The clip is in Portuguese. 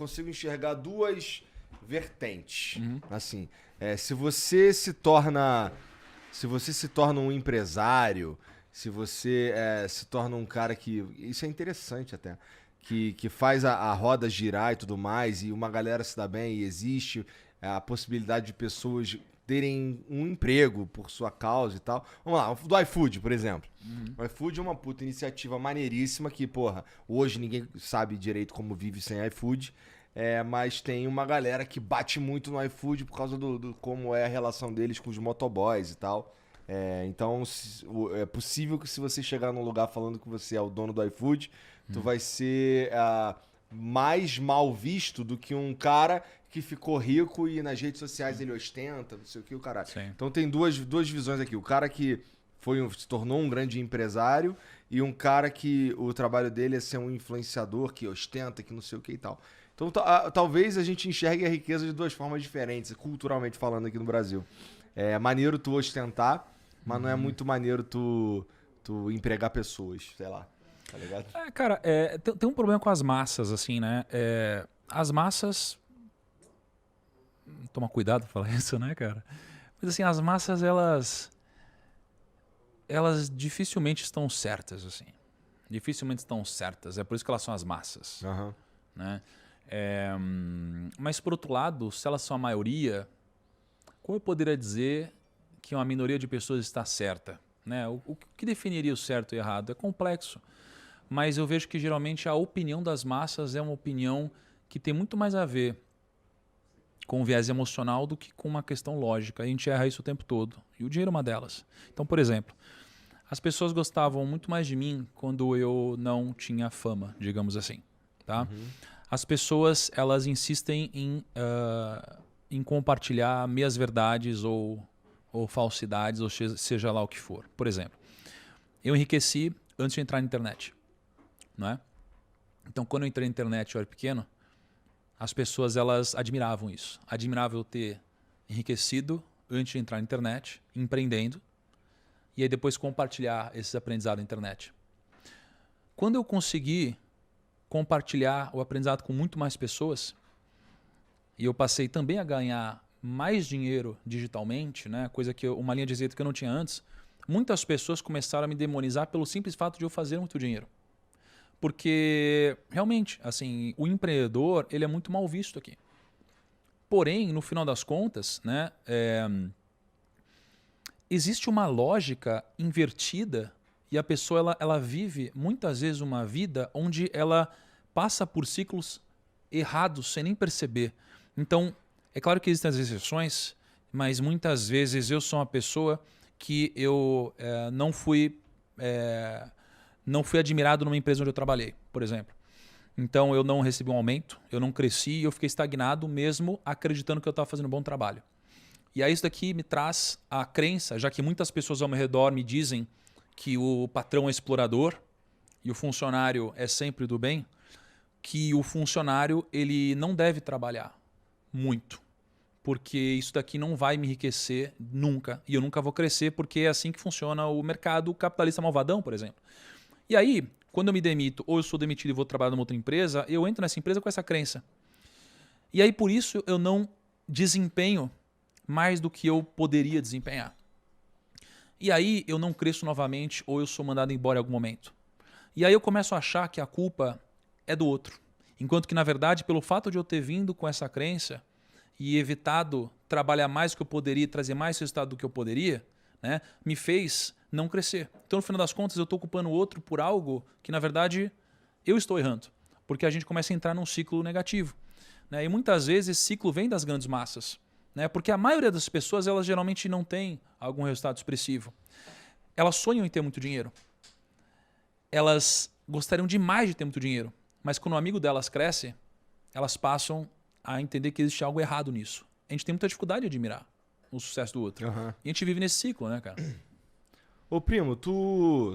consigo enxergar duas vertentes. Assim, se você se torna um empresário, se você se torna um cara que... Isso é interessante até. Que faz a roda girar e tudo mais, e uma galera se dá bem, e existe a possibilidade de pessoas terem um emprego por sua causa e tal. Vamos lá, do iFood, por exemplo. O iFood é uma puta iniciativa maneiríssima que, porra, hoje ninguém sabe direito como vive sem iFood, mas tem uma galera que bate muito no iFood por causa do como é a relação deles com os motoboys e tal. Então, é possível que se você chegar num lugar falando que você é o dono do iFood, tu vai ser mais mal visto do que um cara que ficou rico e nas redes sociais ele ostenta, não sei o que, o caralho. Sim. Então tem duas visões aqui. O cara que se tornou um grande empresário e um cara que o trabalho dele é ser um influenciador que ostenta, que não sei o que e tal. Então talvez a gente enxergue a riqueza de duas formas diferentes, culturalmente falando aqui no Brasil. É maneiro tu ostentar, mas não é muito maneiro tu empregar pessoas, sei lá. Tá ligado? Cara, tem um problema com as massas, assim, né? As massas... Toma cuidado pra falar isso, né, cara? Mas assim, as massas, elas dificilmente estão certas, assim. Dificilmente estão certas. É por isso que elas são as massas. Aham. Né? Mas, por outro lado, se elas são a maioria, como eu poderia dizer que uma minoria de pessoas está certa? Né? O que definiria o certo e o errado? É complexo. Mas eu vejo que, geralmente, a opinião das massas é uma opinião que tem muito mais a ver com um viés emocional do que com uma questão lógica. A gente erra isso o tempo todo. E o dinheiro é uma delas. Então, por exemplo, as pessoas gostavam muito mais de mim quando eu não tinha fama, digamos assim. Tá? As pessoas, elas insistem em compartilhar meias verdades ou falsidades, ou seja lá o que for. Por exemplo, eu enriqueci antes de entrar na internet. Não é? Então, quando eu entrei na internet, eu era pequeno, as pessoas, elas admiravam isso. Admiravam eu ter enriquecido antes de entrar na internet, empreendendo, e aí depois compartilhar esses aprendizados na internet. Quando eu consegui compartilhar o aprendizado com muito mais pessoas, e eu passei também a ganhar mais dinheiro digitalmente, né? Uma linha de receita que eu não tinha antes, muitas pessoas começaram a me demonizar pelo simples fato de eu fazer muito dinheiro. Porque, realmente, assim, o empreendedor, ele é muito mal visto aqui. Porém, no final das contas, né, existe uma lógica invertida e a pessoa ela vive muitas vezes uma vida onde ela passa por ciclos errados sem nem perceber. Então, é claro que existem as exceções, mas muitas vezes eu sou uma pessoa que eu não fui admirado numa empresa onde eu trabalhei, por exemplo. Então eu não recebi um aumento, eu não cresci e eu fiquei estagnado mesmo acreditando que eu estava fazendo um bom trabalho. E aí isso daqui me traz a crença, já que muitas pessoas ao meu redor me dizem que o patrão é explorador e o funcionário é sempre do bem, que o funcionário ele não deve trabalhar muito, porque isso daqui não vai me enriquecer nunca e eu nunca vou crescer, porque é assim que funciona o mercado capitalista malvadão, por exemplo. E aí, quando eu me demito ou eu sou demitido e vou trabalhar numa outra empresa, eu entro nessa empresa com essa crença. E aí, por isso, eu não desempenho mais do que eu poderia desempenhar. E aí, eu não cresço novamente ou eu sou mandado embora em algum momento. E aí eu começo a achar que a culpa é do outro. Enquanto que, na verdade, pelo fato de eu ter vindo com essa crença e evitado trabalhar mais do que eu poderia e trazer mais resultado do que eu poderia, né, me fez não crescer. Então, no final das contas, eu estou culpando o outro por algo que, na verdade, eu estou errando. Porque a gente começa a entrar num ciclo negativo. Né? E muitas vezes esse ciclo vem das grandes massas. Né? Porque a maioria das pessoas, elas geralmente não tem algum resultado expressivo. Elas sonham em ter muito dinheiro. Elas gostariam demais de ter muito dinheiro. Mas quando o amigo delas cresce, elas passam a entender que existe algo errado nisso. A gente tem muita dificuldade de admirar o sucesso do outro. E a gente vive nesse ciclo, né, cara? Ô, primo, tu